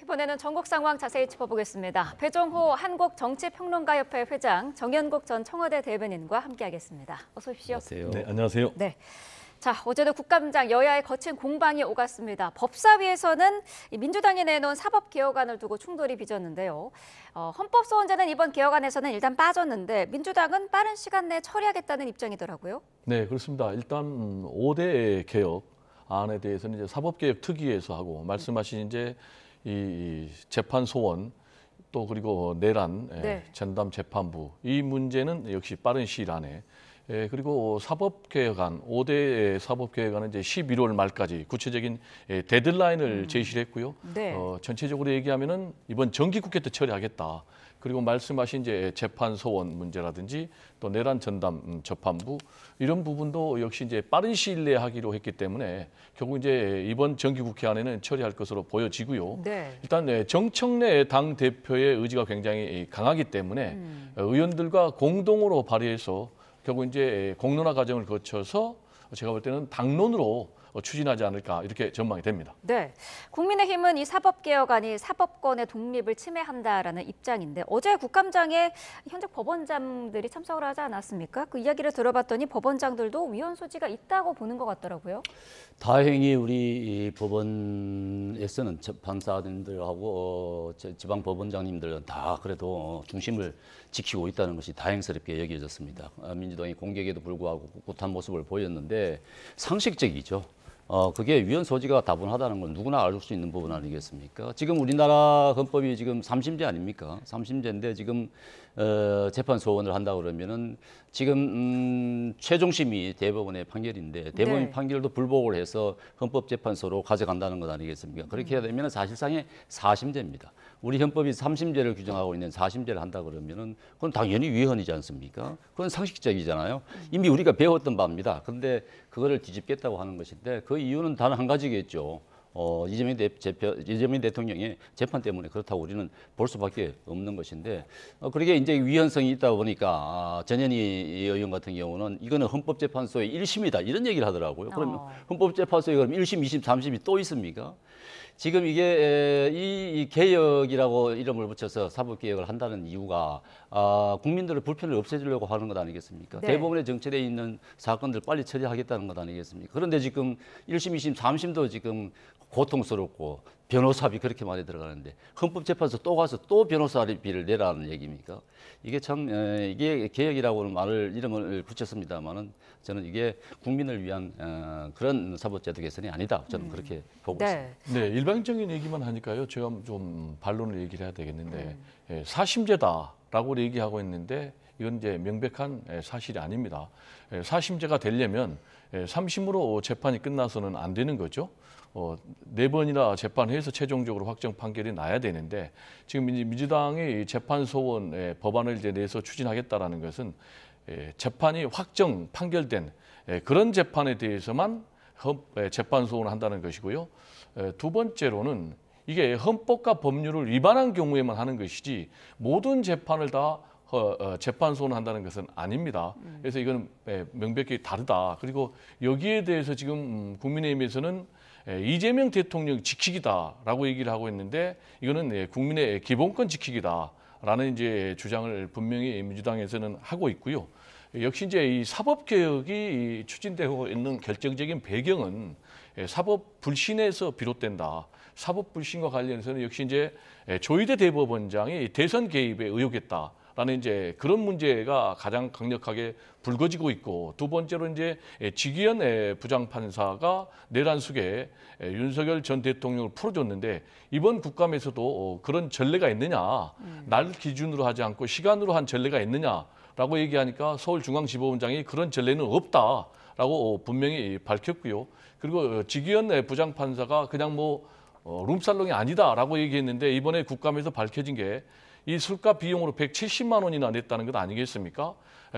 이번에는 전국 상황 자세히 짚어보겠습니다. 배종호 한국정치평론가협회 회장, 정연국 전 청와대 대변인과 함께하겠습니다. 어서 오십시오. 안녕하세요. 네, 안녕하세요. 네. 자, 어제도 국감장 여야의 거친 공방이 오갔습니다. 법사위에서는 민주당이 내놓은 사법개혁안을 두고 충돌이 빚었는데요. 헌법소원제는 이번 개혁안에서는 일단 빠졌는데 민주당은 빠른 시간 내에 처리하겠다는 입장이더라고요. 네, 그렇습니다. 일단 5대 개혁안에 대해서는 이제 사법개혁 특위에서 하고 말씀하신 이제 이 재판 소원 또 그리고 내란 네. 전담 재판부 이 문제는 역시 빠른 시일 안에 그리고 사법개혁안 5대 사법개혁안은 이제 11월 말까지 구체적인 데드라인을 제시를 했고요. 네. 전체적으로 얘기하면은 이번 정기국회 때 처리하겠다. 그리고 말씀하신 이제 재판 소원 문제라든지 또 내란 전담 재판부 이런 부분도 역시 이제 빠른 시일 내에 하기로 했기 때문에 결국 이제 이번 정기국회 안에는 처리할 것으로 보여지고요. 네. 일단 정청래 당 대표의 의지가 굉장히 강하기 때문에 의원들과 공동으로 발의해서 결국 이제 공론화 과정을 거쳐서 제가 볼 때는 당론으로 추진하지 않을까 이렇게 전망이 됩니다. 네, 국민의힘은 이 사법개혁안이 사법권의 독립을 침해한다라는 입장인데 어제 국감장에 현직 법원장들이 참석을 하지 않았습니까? 그 이야기를 들어봤더니 법원장들도 위헌 소지가 있다고 보는 것 같더라고요. 다행히 우리 법원에서는 판사님들하고 지방 법원장님들은 다 그래도 중심을 지키고 있다는 것이 다행스럽게 여겨졌습니다. 민주당이 공격에도 불구하고 꿋꿋한 모습을 보였는데 상식적이죠. 그게 위헌 소지가 다분하다는 건 누구나 알 수 있는 부분 아니겠습니까? 지금 우리나라 헌법이 지금 3심제 아닙니까? 3심제인데 지금 재판 소원을 한다 그러면은 지금 최종심이 대법원의 판결인데 대법원 네. 판결도 불복을 해서 헌법재판소로 가져간다는 것 아니겠습니까? 그렇게 해야 되면 사실상의 4심제입니다. 우리 헌법이 3심제를 규정하고 있는 4심제를 한다 그러면은 그건 당연히 위헌이지 않습니까? 그건 상식적이잖아요. 이미 우리가 배웠던 바입니다. 그런데 그거를 뒤집겠다고 하는 것인데 그 이유는 단 한 가지겠죠. 이재명 대통령의 재판 때문에 그렇다고 우리는 볼 수밖에 없는 것인데 그러게 이제 위헌성이 있다 보니까 전현희 의원 같은 경우는 이거는 헌법재판소의 1심이다 이런 얘기를 하더라고요. 그러면 헌법재판소에 그럼 1심, 2심, 3심이 또 있습니까? 지금 이게 이 개혁이라고 이름을 붙여서 사법개혁을 한다는 이유가 국민들의 불편을 없애주려고 하는 것 아니겠습니까? 네. 대법원에 정체되어 있는 사건들 빨리 처리하겠다는 것 아니겠습니까? 그런데 지금 1심, 2심, 3심도 지금 고통스럽고 변호사비 그렇게 많이 들어가는데 헌법재판소 또 가서 또 변호사비를 내라는 얘기입니까? 이게 참 이게 개혁이라고는 이름을 붙였습니다만은 저는 이게 국민을 위한 그런 사법제도 개선이 아니다. 저는 그렇게 보고 네. 있습니다. 네, 일반적인 얘기만 하니까요. 제가 좀 반론을 얘기를 해야 되겠는데 사심제다라고 얘기하고 있는데 이건 이제 명백한 사실이 아닙니다. 사심제가 되려면 3심으로 재판이 끝나서는 안 되는 거죠. 4번이나 재판해서 최종적으로 확정 판결이 나야 되는데 지금 민주당이 재판 소원 법안을 이제 내서 추진하겠다라는 것은 재판이 확정 판결된 그런 재판에 대해서만 재판 소원을 한다는 것이고요. 두 번째로는 이게 헌법과 법률을 위반한 경우에만 하는 것이지 모든 재판을 다 재판 소원을 한다는 것은 아닙니다. 그래서 이건 명백히 다르다. 그리고 여기에 대해서 지금 국민의힘에서는 이재명 대통령 지키기다라고 얘기를 하고 있는데 이거는 국민의 기본권 지키기다라는 이제 주장을 분명히 민주당에서는 하고 있고요. 역시 이제 이 사법개혁이 추진되고 있는 결정적인 배경은 사법 불신에서 비롯된다. 사법 불신과 관련해서는 역시 이제 조희대 대법원장이 대선 개입에 의혹했다. 라는 이제 그런 문제가 가장 강력하게 불거지고 있고 두 번째로 이제 지기현 부장판사가 내란 숙에 윤석열 전 대통령을 풀어줬는데 이번 국감에서도 그런 전례가 있느냐 날 기준으로 하지 않고 시간으로 한 전례가 있느냐라고 얘기하니까 서울중앙지법원장이 그런 전례는 없다라고 분명히 밝혔고요. 그리고 지기현 부장판사가 그냥 룸살롱이 아니다라고 얘기했는데 이번에 국감에서 밝혀진 게 이 술값 비용으로 170만 원이나 냈다는 것 아니겠습니까?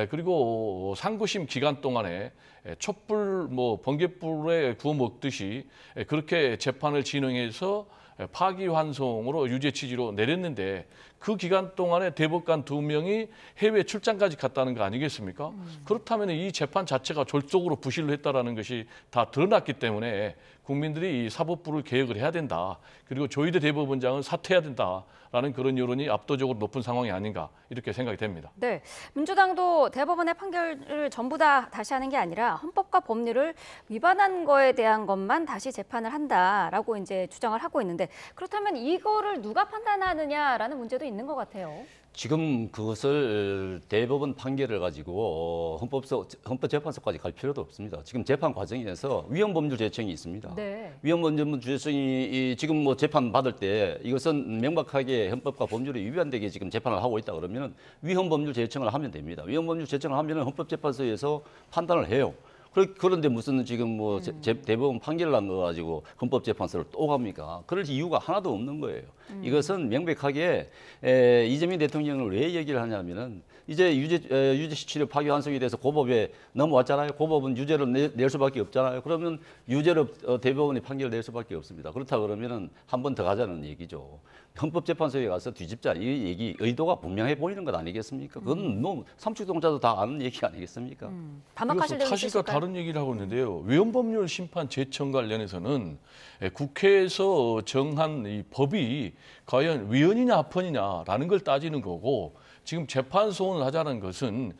그리고 상고심 기간 동안에 촛불, 번갯불에 구워 먹듯이 그렇게 재판을 진행해서 파기환송으로 유죄 취지로 내렸는데 그 기간 동안에 대법관 2명이 해외 출장까지 갔다는 거 아니겠습니까? 그렇다면 이 재판 자체가 졸속으로 부실을 했다는 것이 다 드러났기 때문에 국민들이 이 사법부를 개혁을 해야 된다. 그리고 조희대 대법원장은 사퇴해야 된다라는 그런 여론이 압도적으로 높은 상황이 아닌가 이렇게 생각이 됩니다. 네, 민주당도 대법원의 판결을 전부 다 다시 하는 게 아니라 헌법과 법률을 위반한 거에 대한 것만 다시 재판을 한다라고 이제 주장을 하고 있는데 그렇다면 이거를 누가 판단하느냐라는 문제도 있는 것 같아요. 지금 그것을 대법원 판결을 가지고 헌법재판소까지 갈 필요도 없습니다. 지금 재판 과정에서 위헌법률 제청이 있습니다. 네. 위헌법률 제청이 지금 뭐 재판 받을 때 이것은 명백하게 헌법과 법률에 위반되게 지금 재판을 하고 있다 그러면 위헌법률 제청을 하면 됩니다. 위헌법률 제청을 하면 헌법재판소에서 판단을 해요. 그런데 무슨 지금 뭐 대법원 판결을 난 거 가지고 헌법재판소를 또 갑니까? 그럴 이유가 하나도 없는 거예요. 이것은 명백하게 이재명 대통령을 왜 얘기를 하냐면은 이제 유죄시치료 파기환송에 대해서 고법에 넘어왔잖아요. 고법은 유죄를 낼 수밖에 없잖아요. 그러면 유죄로 대법원이 판결을 낼 수밖에 없습니다. 그렇다 그러면은 한 번 더 가자는 얘기죠. 헌법재판소에 가서 뒤집자 이 얘기 의도가 분명해 보이는 것 아니겠습니까? 그건 뭐 삼축동자도 다 아는 얘기 아니겠습니까? 반박하실 내용이 사실과 있으실까요? 다른 얘기를 하고 있는데요. 위헌법률 심판 제청 관련해서는 국회에서 정한 이 법이 과연 위헌이냐 합헌이냐라는 걸 따지는 거고 지금 재판 소원을 하자는 것은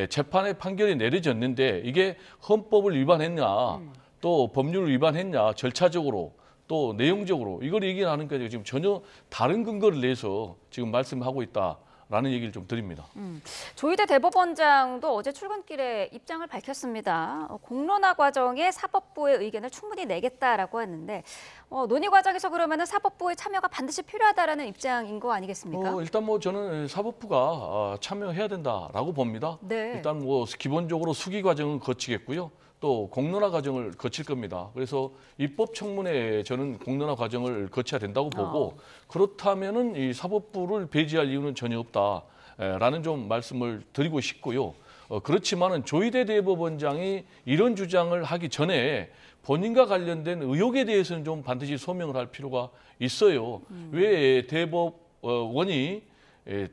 재판의 판결이 내려졌는데 이게 헌법을 위반했냐 또 법률을 위반했냐 절차적으로 또 내용적으로 이걸 얘기하는 게 지금 전혀 다른 근거를 내서 지금 말씀하고 있다라는 얘기를 좀 드립니다. 조희대 대법원장도 어제 출근길에 입장을 밝혔습니다. 공론화 과정에 사법부의 의견을 충분히 내겠다라고 했는데 논의 과정에서 그러면은 사법부의 참여가 반드시 필요하다라는 입장인 거 아니겠습니까? 일단 뭐 저는 사법부가 참여해야 된다라고 봅니다. 네. 일단 뭐 기본적으로 수기 과정은 거치겠고요. 또 공론화 과정을 거칠 겁니다. 그래서 입법 청문회에 저는 공론화 과정을 거쳐야 된다고 보고 그렇다면은 이 사법부를 배제할 이유는 전혀 없다라는 좀 말씀을 드리고 싶고요. 그렇지만은 조희대 대법원장이 이런 주장을 하기 전에 본인과 관련된 의혹에 대해서는 좀 반드시 소명을 할 필요가 있어요. 왜 대법원이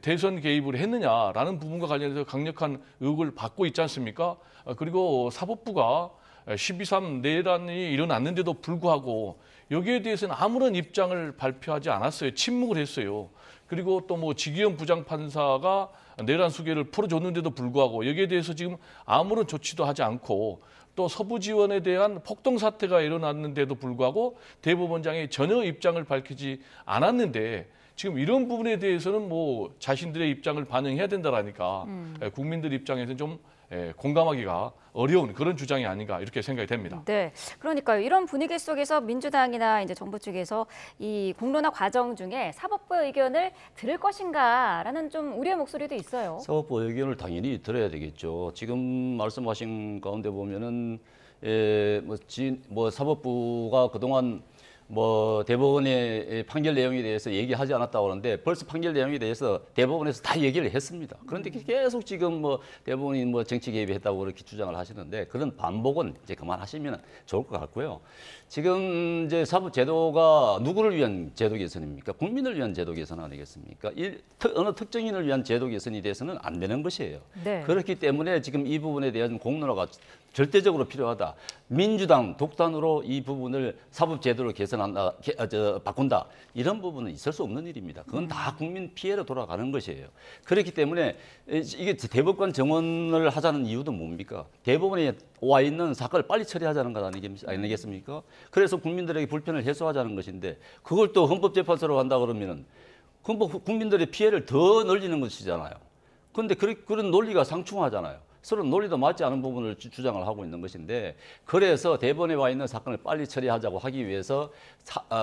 대선 개입을 했느냐라는 부분과 관련해서 강력한 의혹을 받고 있지 않습니까? 그리고 사법부가 12.3 내란이 일어났는데도 불구하고 여기에 대해서는 아무런 입장을 발표하지 않았어요. 침묵을 했어요. 그리고 또 뭐 지기현 부장판사가 내란 수계를 풀어줬는데도 불구하고 여기에 대해서 지금 아무런 조치도 하지 않고 또 서부지원에 대한 폭동 사태가 일어났는데도 불구하고 대법원장이 전혀 입장을 밝히지 않았는데 지금 이런 부분에 대해서는 뭐 자신들의 입장을 반영해야 된다라니까 국민들 입장에서는 좀 공감하기가 어려운 그런 주장이 아닌가 이렇게 생각이 됩니다. 네, 그러니까요. 이런 분위기 속에서 민주당이나 이제 정부 쪽에서 이 공론화 과정 중에 사법부의 의견을 들을 것인가라는 좀 우려의 목소리도 있어요. 사법부 의견을 당연히 들어야 되겠죠. 지금 말씀하신 가운데 보면은 뭐 사법부가 그동안 뭐 대법원의 판결 내용에 대해서 얘기하지 않았다고 하는데 벌써 판결 내용에 대해서 대법원에서 다 얘기를 했습니다. 그런데 계속 지금 뭐 대법원이 뭐 정치 개입했다고 그렇게 주장을 하시는데 그런 반복은 이제 그만하시면 좋을 것 같고요. 지금 이제 사법 제도가 누구를 위한 제도 개선입니까? 국민을 위한 제도 개선 아니겠습니까? 어느 특정인을 위한 제도 개선이 돼서는 안 되는 것이에요. 네. 그렇기 때문에 지금 이 부분에 대한 공론화가 절대적으로 필요하다. 민주당 독단으로 이 부분을 사법 제도를 개선한다, 바꾼다. 이런 부분은 있을 수 없는 일입니다. 그건 다 국민 피해로 돌아가는 것이에요. 그렇기 때문에 이게 대법관 정원을 하자는 이유도 뭡니까? 대법원에 와 있는 사건을 빨리 처리하자는 것 아니겠습니까? 그래서 국민들에게 불편을 해소하자는 것인데 그걸 또 헌법재판소로 한다 그러면은 국민들의 피해를 더 늘리는 것이잖아요. 그런데 그런 논리가 상충하잖아요. 서로 논리도 맞지 않은 부분을 주장을 하고 있는 것인데 그래서 대법원에 와 있는 사건을 빨리 처리하자고 하기 위해서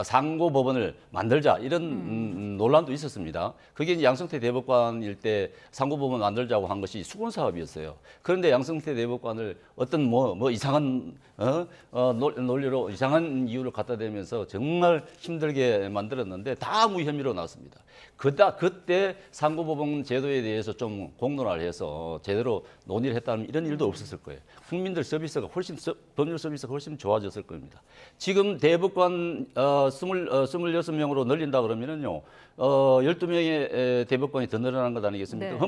상고법원을 만들자 이런 논란도 있었습니다. 그게 이제 양승태 대법관일 때 상고법원 만들자고 한 것이 수건 사업이었어요. 그런데 양승태 대법관을 어떤 뭐 이상한 논리로 이상한 이유를 갖다 대면서 정말 힘들게 만들었는데 다 무혐의로 나왔습니다. 그때 상고법원 제도에 대해서 좀 공론화를 해서 제대로 논의를 했다면 이런 일도 없었을 거예요. 국민들 서비스가 법률 서비스가 훨씬 좋아졌을 겁니다. 지금 대법관 26명으로 늘린다 그러면은요, 12명의 대법관이 더 늘어난 것 아니겠습니까? 네.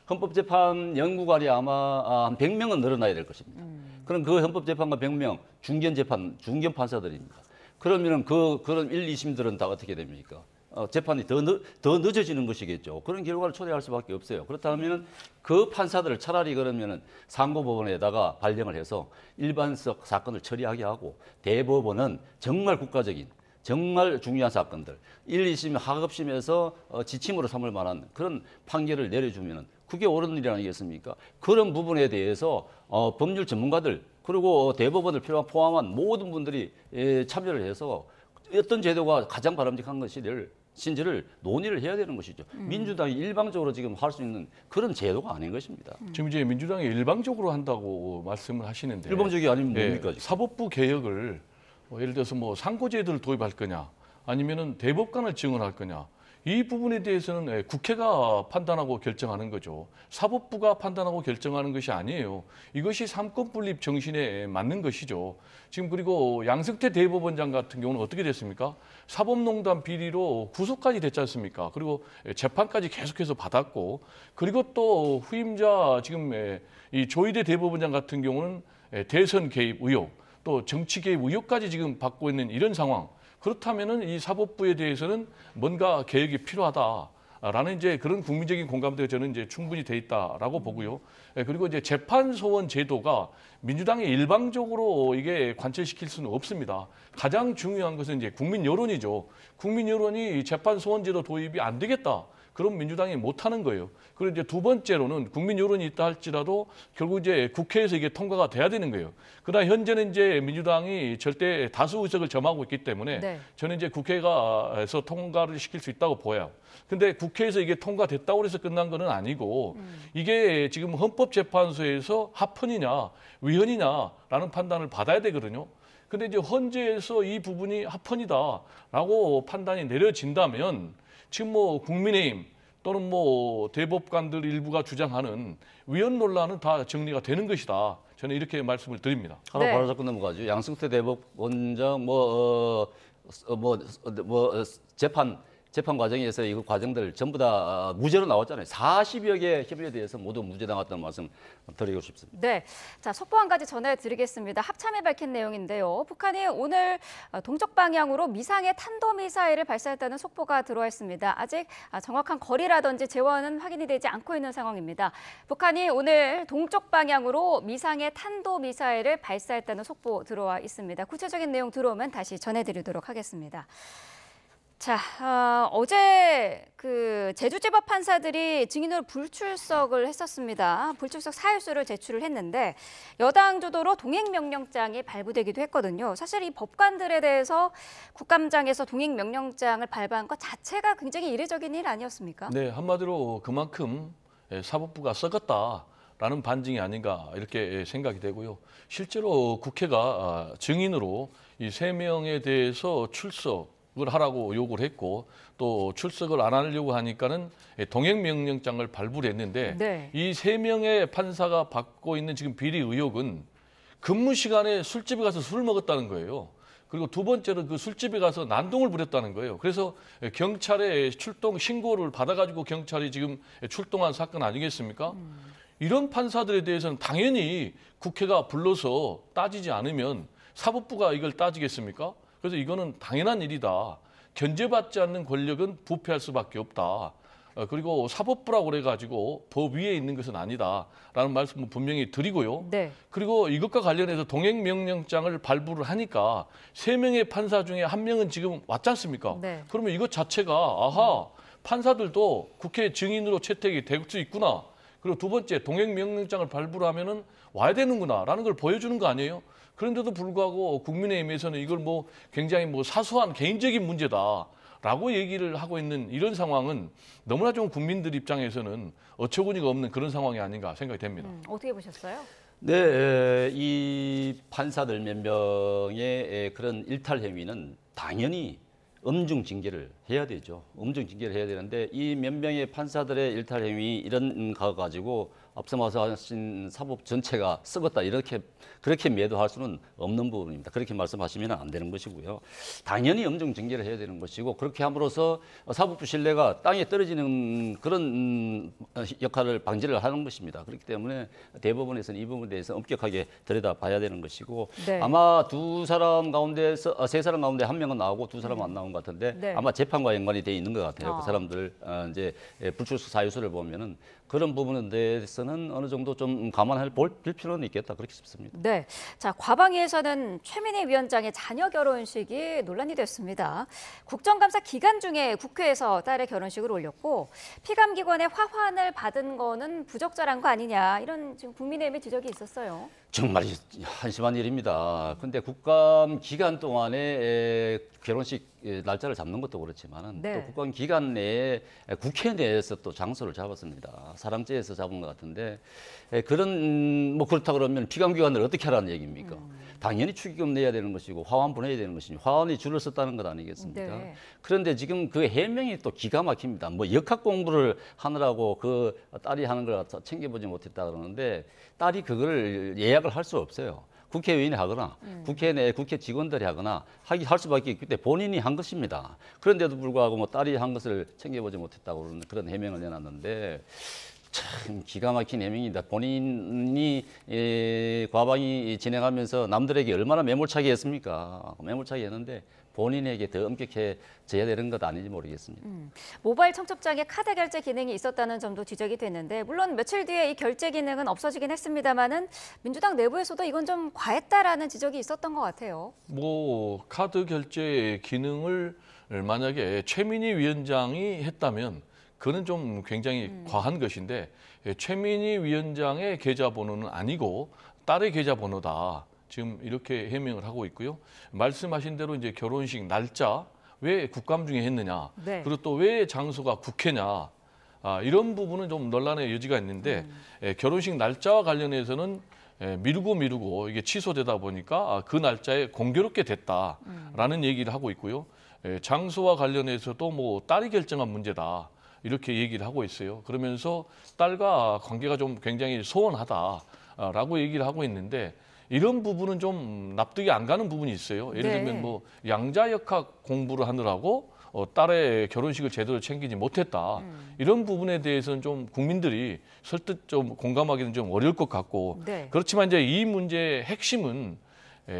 헌법재판 연구관이 아마 한 100명은 늘어나야 될 것입니다. 그럼 그 헌법재판관 100명 중견 판사들입니다. 그러면은 그런 1, 2심들은 다 어떻게 됩니까? 재판이 더 늦어지는 것이겠죠. 그런 결과를 초래할 수밖에 없어요. 그렇다면 그 판사들을 차라리 그러면은 상고법원에다가 발령을 해서 일반적 사건을 처리하게 하고 대법원은 정말 국가적인 정말 중요한 사건들 1, 2심 하급심에서 지침으로 삼을 만한 그런 판결을 내려주면은 그게 옳은 일 아니겠습니까? 그런 부분에 대해서 법률 전문가들 그리고 대법원을 포함한 모든 분들이 참여를 해서 어떤 제도가 가장 바람직한 것인지를 논의를 해야 되는 것이죠. 민주당이 일방적으로 지금 할 수 있는 그런 제도가 아닌 것입니다. 지금 이제 민주당이 일방적으로 한다고 말씀을 하시는데 일방적이 아니면 뭡니까? 지금? 사법부 개혁을 예를 들어서 뭐 상고제도를 도입할 거냐 아니면은 대법관을 지원할 거냐 이 부분에 대해서는 국회가 판단하고 결정하는 거죠. 사법부가 판단하고 결정하는 것이 아니에요. 이것이 삼권 분립 정신에 맞는 것이죠. 지금 그리고 양승태 대법원장 같은 경우는 어떻게 됐습니까? 사법농단 비리로 구속까지 됐지 않습니까? 그리고 재판까지 계속해서 받았고 그리고 또 후임자 지금 이 조희대 대법원장 같은 경우는 대선 개입 의혹 또 정치 개입 의혹까지 지금 받고 있는 이런 상황. 그렇다면은 이 사법부에 대해서는 뭔가 개혁이 필요하다라는 이제 그런 국민적인 공감대가 저는 이제 충분히 돼 있다라고 보고요. 그리고 이제 재판 소원 제도가 민주당이 일방적으로 이게 관철시킬 수는 없습니다. 가장 중요한 것은 이제 국민 여론이죠. 국민 여론이 재판 소원 제도 도입이 안 되겠다. 그럼 민주당이 못하는 거예요. 그리고 이제 두 번째로는 국민 여론이 있다 할지라도 결국 이제 국회에서 이게 통과가 돼야 되는 거예요. 그러나 현재는 이제 민주당이 절대 다수 의석을 점하고 있기 때문에 네. 저는 이제 국회에서 통과를 시킬 수 있다고 보여요. 근데 국회에서 이게 통과됐다고 해서 끝난 거는 아니고 이게 지금 헌법재판소에서 합헌이냐 위헌이냐라는 판단을 받아야 되거든요. 근데 이제 헌재에서 이 부분이 합헌이다라고 판단이 내려진다면 지금 뭐 국민의힘 또는 뭐 대법관들 일부가 주장하는 위헌 논란은 다 정리가 되는 것이다. 저는 이렇게 말씀을 드립니다. 하나 네. 바로 잡고 넘어가죠. 양승태 대법원장 재판 과정에서 이 과정들 전부 다 무죄로 나왔잖아요. 40여 개 혐의에 대해서 모두 무죄 나왔다는 말씀 드리고 싶습니다. 네, 자 속보 한 가지 전해드리겠습니다. 합참이 밝힌 내용인데요. 북한이 오늘 동쪽 방향으로 미상의 탄도미사일을 발사했다는 속보가 들어와 있습니다. 아직 정확한 거리라든지 재원은 확인이 되지 않고 있는 상황입니다. 북한이 오늘 동쪽 방향으로 미상의 탄도미사일을 발사했다는 속보 들어와 있습니다. 구체적인 내용 들어오면 다시 전해드리도록 하겠습니다. 자, 어제 그 제주지법 판사들이 증인으로 불출석을 했었습니다. 불출석 사유서를 제출을 했는데 여당 주도로 동행명령장이 발부되기도 했거든요. 사실 이 법관들에 대해서 국감장에서 동행명령장을 발부한 것 자체가 굉장히 이례적인 일 아니었습니까? 네, 한마디로 그만큼 사법부가 썩었다라는 반증이 아닌가 이렇게 생각이 되고요. 실제로 국회가 증인으로 이 3명에 대해서 출석을 하라고 요구를 했고 또 출석을 안 하려고 하니까는 동행명령장을 발부를 했는데 네. 이 3명의 판사가 받고 있는 지금 비리 의혹은 근무 시간에 술집에 가서 술을 먹었다는 거예요. 그리고 두 번째로 그 술집에 가서 난동을 부렸다는 거예요. 그래서 경찰에 출동 신고를 받아가지고 경찰이 지금 출동한 사건 아니겠습니까? 이런 판사들에 대해서는 당연히 국회가 불러서 따지지 않으면 사법부가 이걸 따지겠습니까? 그래서 이거는 당연한 일이다. 견제받지 않는 권력은 부패할 수밖에 없다. 그리고 사법부라고 그래가지고 법 위에 있는 것은 아니다라는 말씀을 분명히 드리고요. 네. 그리고 이것과 관련해서 동행명령장을 발부를 하니까 3명의 판사 중에 1명은 지금 왔지 않습니까? 네. 그러면 이것 자체가 아하 판사들도 국회 증인으로 채택이 될 수 있구나. 그리고 두 번째 동행명령장을 발부를 하면은 와야 되는구나라는 걸 보여주는 거 아니에요? 그런데도 불구하고 국민의힘에서는 이걸 뭐 굉장히 뭐 사소한 개인적인 문제다라고 얘기를 하고 있는 이런 상황은 너무나 좀 국민들 입장에서는 어처구니가 없는 그런 상황이 아닌가 생각이 됩니다. 어떻게 보셨어요? 네, 이 판사들 몇 명의 그런 일탈 행위는 당연히 엄중 징계를 해야 되죠. 엄중 징계를 해야 되는데 이 몇 명의 판사들의 일탈 행위 이런 거 가지고 앞서 말씀하신 사법 전체가 썩었다 이렇게 그렇게 매도할 수는 없는 부분입니다. 그렇게 말씀하시면 안 되는 것이고요. 당연히 엄정 정제를 해야 되는 것이고 그렇게 함으로써 사법부 신뢰가 땅에 떨어지는 그런 역할을 방지를 하는 것입니다. 그렇기 때문에 대법원에서는 이 부분에 대해서 엄격하게 들여다봐야 되는 것이고 네. 아마 두 사람 가운데서 세 사람 가운데 한 명은 나오고 두 사람은 안 나온 것 같은데 네. 아마 재판과 연관이 돼 있는 것 같아요. 아. 그 사람들 이제 불출석 사유서를 보면은 그런 부분에 대해서는 어느 정도 좀 볼 필요는 있겠다 그렇게 싶습니다. 네. 자, 과방위에서는 최민희 위원장의 자녀 결혼식이 논란이 됐습니다. 국정감사 기간 중에 국회에서 딸의 결혼식을 올렸고 피감기관의 화환을 받은 거는 부적절한 거 아니냐 이런 지금 국민의힘의 지적이 있었어요. 정말 한심한 일입니다. 근데 국감 기간 동안에 결혼식 날짜를 잡는 것도 그렇지만은 네. 또 국감 기간 내에 국회 내에서 또 장소를 잡았습니다. 사람째에서 잡은 것 같은데 그런 뭐 그렇다 그러면 피감기관을 어떻게 하라는 얘기입니까? 당연히 축의금 내야 되는 것이고 화환 보내야 되는 것이니 화환이 줄을 섰다는 것 아니겠습니까? 네. 그런데 지금 그 해명이 또 기가 막힙니다. 뭐 역학 공부를 하느라고 그 딸이 하는 걸 챙겨보지 못했다 그러는데 딸이 그걸 예약을 할 수 없어요. 국회의원이 하거나 국회 내 국회 직원들이 하거나 할 수밖에 없기 때문에 본인이 한 것입니다. 그런데도 불구하고 뭐 딸이 한 것을 챙겨보지 못했다고 그런 해명을 내놨는데 참 기가 막힌 해명이다. 본인이 과방위 진행하면서 남들에게 얼마나 매몰차게 했습니까? 매몰차게 했는데 본인에게 더 엄격해져야 되는 것 아닌지 모르겠습니다. 모바일 청첩장에 카드 결제 기능이 있었다는 점도 지적이 됐는데 물론 며칠 뒤에 이 결제 기능은 없어지긴 했습니다만은 민주당 내부에서도 이건 좀 과했다라는 지적이 있었던 것 같아요. 뭐 카드 결제 기능을 만약에 최민희 위원장이 했다면 그는 좀 굉장히 과한 것인데 최민희 위원장의 계좌번호는 아니고 딸의 계좌번호다. 지금 이렇게 해명을 하고 있고요. 말씀하신 대로 이제 결혼식 날짜 왜 국감 중에 했느냐, 네. 그리고 또 왜 장소가 국회냐, 이런 부분은 좀 논란의 여지가 있는데 결혼식 날짜와 관련해서는 미루고 이게 취소되다 보니까 그 날짜에 공교롭게 됐다라는 얘기를 하고 있고요. 장소와 관련해서도 뭐 딸이 결정한 문제다. 이렇게 얘기를 하고 있어요. 그러면서 딸과 관계가 좀 굉장히 소원하다라고 얘기를 하고 있는데 이런 부분은 좀 납득이 안 가는 부분이 있어요. 예를 네. 들면 뭐 양자역학 공부를 하느라고 딸의 결혼식을 제대로 챙기지 못했다. 이런 부분에 대해서는 좀 국민들이 설득 좀 공감하기는 좀 어려울 것 같고 네. 그렇지만 이제 이 문제의 핵심은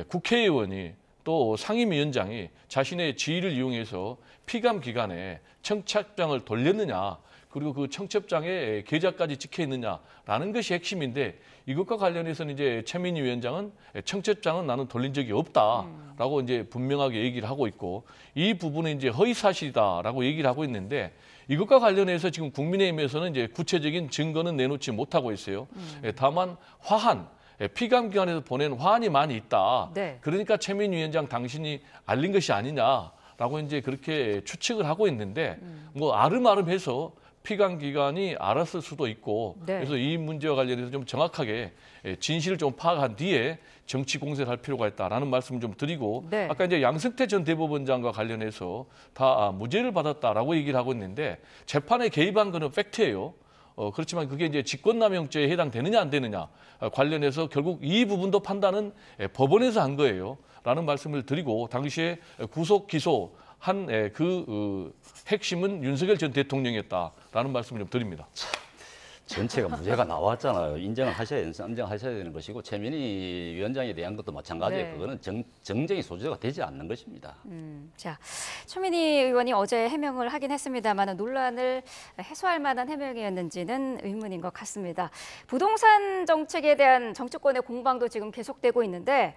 국회의원이 또 상임위원장이 자신의 지위를 이용해서 피감 기간에 청첩장을 돌렸느냐 그리고 그 청첩장에 계좌까지 찍혀 있느냐라는 것이 핵심인데 이것과 관련해서는 이제 최민희 위원장은 청첩장은 나는 돌린 적이 없다라고 이제 분명하게 얘기를 하고 있고 이 부분은 이제 허위 사실이다라고 얘기를 하고 있는데 이것과 관련해서 지금 국민의힘에서는 이제 구체적인 증거는 내놓지 못하고 있어요. 다만 화한 피감기관에서 보낸 화환이 많이 있다. 네. 그러니까 최민희 위원장 당신이 알린 것이 아니냐라고 이제 그렇게 추측을 하고 있는데 뭐 아름아름해서 피감기관이 알았을 수도 있고 네. 그래서 이 문제와 관련해서 좀 정확하게 진실을 좀 파악한 뒤에 정치 공세를 할 필요가 있다라는 말씀을 좀 드리고 네. 아까 이제 양승태 전 대법원장과 관련해서 다 무죄를 받았다라고 얘기를 하고 있는데 재판에 개입한 거는 팩트예요. 그렇지만 그게 이제 직권남용죄에 해당되느냐 안 되느냐 관련해서 결국 이 부분도 판단은 법원에서 한 거예요. 라는 말씀을 드리고 당시에 구속 기소한 그 핵심은 윤석열 전 대통령이었다라는 말씀을 좀 드립니다. 전체가 무죄가 나왔잖아요. 인정하셔야 되는 것이고 최민희 위원장에 대한 것도 마찬가지예요. 네. 그거는 정쟁이 소재가 되지 않는 것입니다. 자, 최민희 의원이 어제 해명을 하긴 했습니다만 논란을 해소할 만한 해명이었는지는 의문인 것 같습니다. 부동산 정책에 대한 정치권의 공방도 지금 계속되고 있는데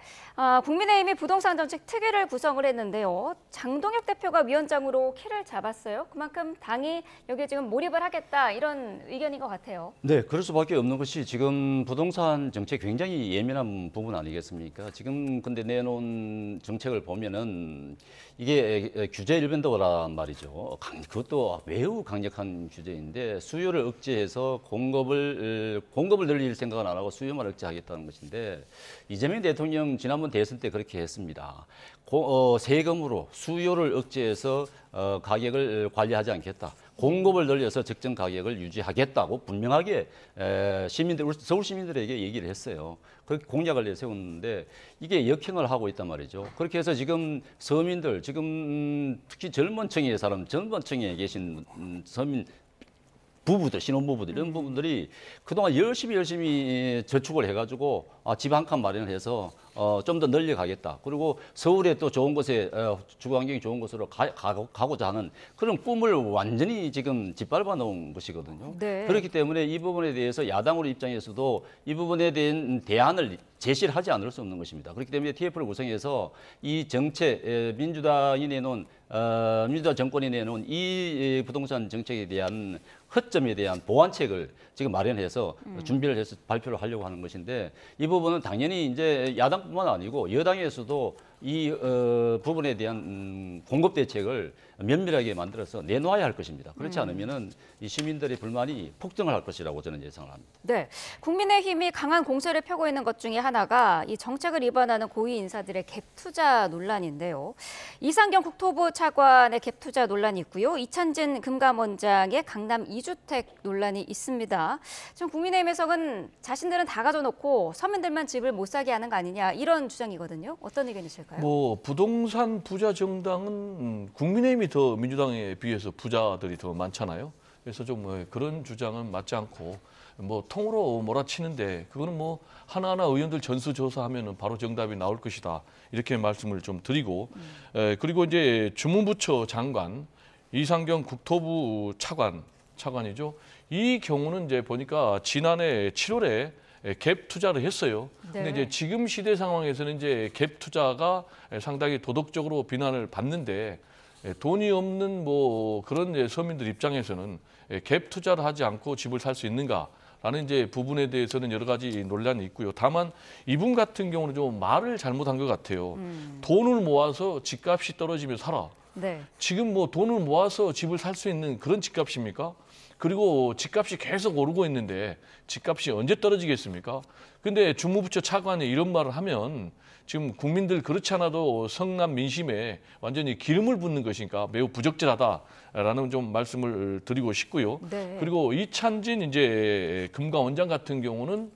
국민의힘이 부동산 정책 특위를 구성을 했는데요. 장동혁 대표가 위원장으로 키를 잡았어요. 그만큼 당이 여기에 지금 몰입을 하겠다 이런 의견인 것 같아요. 네, 그럴 수밖에 없는 것이 지금 부동산 정책 굉장히 예민한 부분 아니겠습니까? 지금 근데 내놓은 정책을 보면은 이게 규제 일변도란 말이죠. 그것도 매우 강력한 규제인데 수요를 억제해서 공급을 늘릴 생각은 안 하고 수요만 억제하겠다는 것인데 이재명 대통령 지난번 대선 때 그렇게 했습니다. 세금으로 수요를 억제해서 가격을 관리하지 않겠다. 공급을 늘려서 적정 가격을 유지하겠다고 분명하게 서울 시민들에게 얘기를 했어요. 그렇게 공약을 내세웠는데 이게 역행을 하고 있단 말이죠. 그렇게 해서 지금 서민들, 지금 특히 젊은 층에 계신 서민 부부들, 신혼부부들 이런 부분들이 그동안 열심히 저축을 해가지고 집 한 칸 마련해서 좀 더 늘려가겠다. 그리고 서울에 또 좋은 곳에 주거 환경이 좋은 곳으로 가고자 하는 그런 꿈을 완전히 지금 짓밟아 놓은 것이거든요. 네. 그렇기 때문에 이 부분에 대해서 야당으로 입장에서도 이 부분에 대한 대안을 제시를 하지 않을 수 없는 것입니다. 그렇기 때문에 TF를 구성해서 이 정책, 민주당 정권이 내놓은 이 부동산 정책에 대한 허점에 대한 보완책을 지금 마련해서 준비를 해서 발표를 하려고 하는 것인데 이 부분은 당연히 이제 야당뿐만 아니고 여당에서도 이 부분에 대한 공급 대책을 면밀하게 만들어서 내놓아야 할 것입니다. 그렇지 않으면은 이 시민들의 불만이 폭증을 할 것이라고 저는 예상을 합니다. 네, 국민의힘이 강한 공세를 펴고 있는 것 중에 하나가 이 정책을 위반하는 고위 인사들의 갭 투자 논란인데요. 이상경 국토부 차관의 갭 투자 논란이 있고요. 이찬진 금감원장의 강남 2주택 논란이 있습니다. 지금 국민의힘에서는 자신들은 다 가져놓고 서민들만 집을 못 사게 하는 거 아니냐 이런 주장이거든요. 어떤 의견이실까요? 뭐 부동산 부자 정당은 국민의힘이 더 민주당에 비해서 부자들이 더 많잖아요. 그래서 좀 그런 주장은 맞지 않고 뭐 통으로 몰아치는데 그거는 뭐 하나하나 의원들 전수조사하면은 바로 정답이 나올 것이다. 이렇게 말씀을 좀 드리고 그리고 이제 주무부처 장관 이상경 국토부 차관이죠. 이 경우는 이제 보니까 지난해 7월에 갭 투자를 했어요. 네. 근데 이제 지금 시대 상황에서는 이제 갭 투자가 상당히 도덕적으로 비난을 받는데 돈이 없는 뭐 그런 이제 서민들 입장에서는 갭 투자를 하지 않고 집을 살 수 있는가라는 이제 부분에 대해서는 여러 가지 논란이 있고요. 다만 이분 같은 경우는 좀 말을 잘못한 것 같아요. 돈을 모아서 집값이 떨어지면 살아. 네. 지금 뭐 돈을 모아서 집을 살 수 있는 그런 집값입니까? 그리고 집값이 계속 오르고 있는데 집값이 언제 떨어지겠습니까? 근데 주무부처 차관이 이런 말을 하면 지금 국민들 그렇지 않아도 성남 민심에 완전히 기름을 붓는 것이니까 매우 부적절하다라는 좀 말씀을 드리고 싶고요. 네. 그리고 이찬진 이제 금감원장 같은 경우는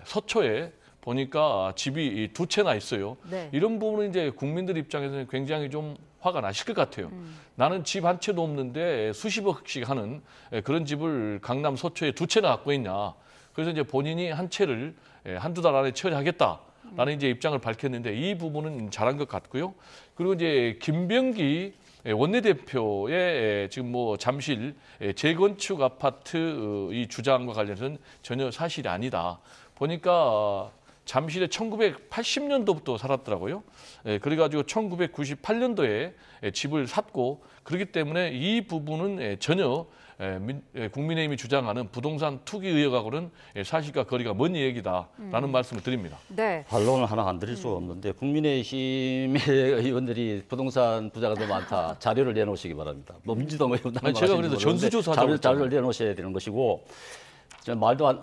서초에 보니까 집이 2채나 있어요. 네. 이런 부분은 이제 국민들 입장에서는 굉장히 좀 화가 나실 것 같아요. 나는 집 한 채도 없는데 수십억씩 하는 그런 집을 강남 서초에 2채나 갖고 있냐. 그래서 이제 본인이 한 채를 한두 달 안에 처리하겠다라는 이제 입장을 밝혔는데 이 부분은 잘한 것 같고요. 그리고 이제 김병기 원내대표의 지금 뭐 잠실 재건축 아파트 이 주장과 관련해서는 전혀 사실이 아니다. 보니까 잠실에 1980년도부터 살았더라고요. 그래가지고 1998년도에 집을 샀고 그렇기 때문에 이 부분은 전혀 국민의힘이 주장하는 부동산 투기 의혹하고는 사실과 거리가 먼 얘기다라는 말씀을 드립니다. 네. 반론을 하나 안 드릴 수가 없는데 국민의힘의 의원들이 부동산 부자가 너무 많다. 자료를 내놓으시기 바랍니다. 뭐 민주당 의원들 아니, 제가 그래서 전수조사하자고 자료를 내놓으셔야 되는 것이고 말도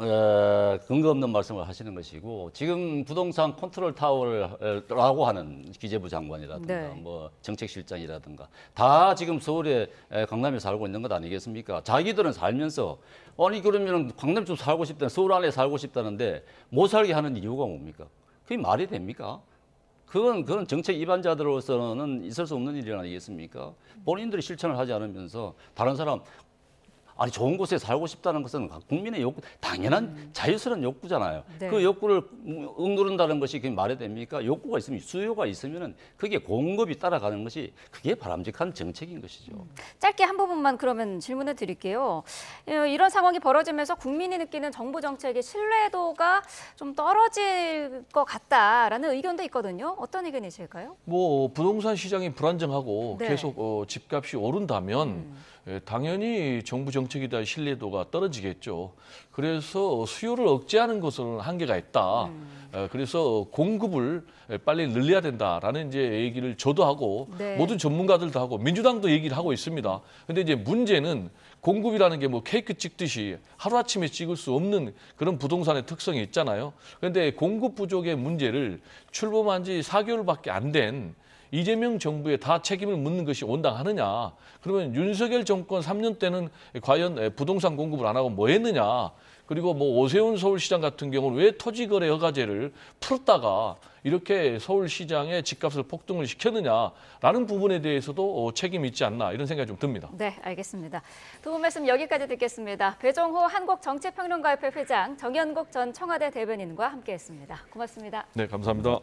근거 없는 말씀을 하시는 것이고 지금 부동산 컨트롤 타워라고 하는 기재부 장관이라든가 네. 뭐 정책실장이라든가 다 지금 서울에 강남에 살고 있는 것 아니겠습니까? 자기들은 살면서 아니 그러면 강남 좀 살고 싶다, 서울 안에 살고 싶다는데 못 살게 하는 이유가 뭡니까? 그게 말이 됩니까? 그건 정책 위반자들로서는 있을 수 없는 일 아니겠습니까? 본인들이 실천을 하지 않으면서 다른 사람 아니 좋은 곳에 살고 싶다는 것은 국민의 욕구, 당연한 자유스러운 욕구잖아요. 네. 그 욕구를 억누른다는 것이 그게 말이 됩니까? 욕구가 있으면 수요가 있으면은 그게 공급이 따라가는 것이 그게 바람직한 정책인 것이죠. 짧게 한 부분만 그러면 질문을 드릴게요. 이런 상황이 벌어지면서 국민이 느끼는 정부 정책의 신뢰도가 좀 떨어질 것 같다라는 의견도 있거든요. 어떤 의견이실까요? 뭐 부동산 시장이 불안정하고 네. 계속 집값이 오른다면 당연히 정부 정책에 대한 신뢰도가 떨어지겠죠. 그래서 수요를 억제하는 것은 한계가 있다. 그래서 공급을 빨리 늘려야 된다라는 이제 얘기를 저도 하고 네. 모든 전문가들도 하고 민주당도 얘기를 하고 있습니다. 근데 이제 문제는 공급이라는 게 뭐 케이크 찍듯이 하루아침에 찍을 수 없는 그런 부동산의 특성이 있잖아요. 그런데 공급 부족의 문제를 출범한 지 4개월밖에 안 된 이재명 정부에 다 책임을 묻는 것이 온당하느냐. 그러면 윤석열 정권 3년 때는 과연 부동산 공급을 안 하고 뭐 했느냐. 그리고 뭐 오세훈 서울시장 같은 경우는 왜 토지거래 허가제를 풀었다가 이렇게 서울시장의 집값을 폭등을 시켰느냐라는 부분에 대해서도 책임이 있지 않나 이런 생각이 좀 듭니다. 네, 알겠습니다. 두 분 말씀 여기까지 듣겠습니다. 배종호 한국정치평론가협회 회장, 정연국 전 청와대 대변인과 함께했습니다. 고맙습니다. 네, 감사합니다.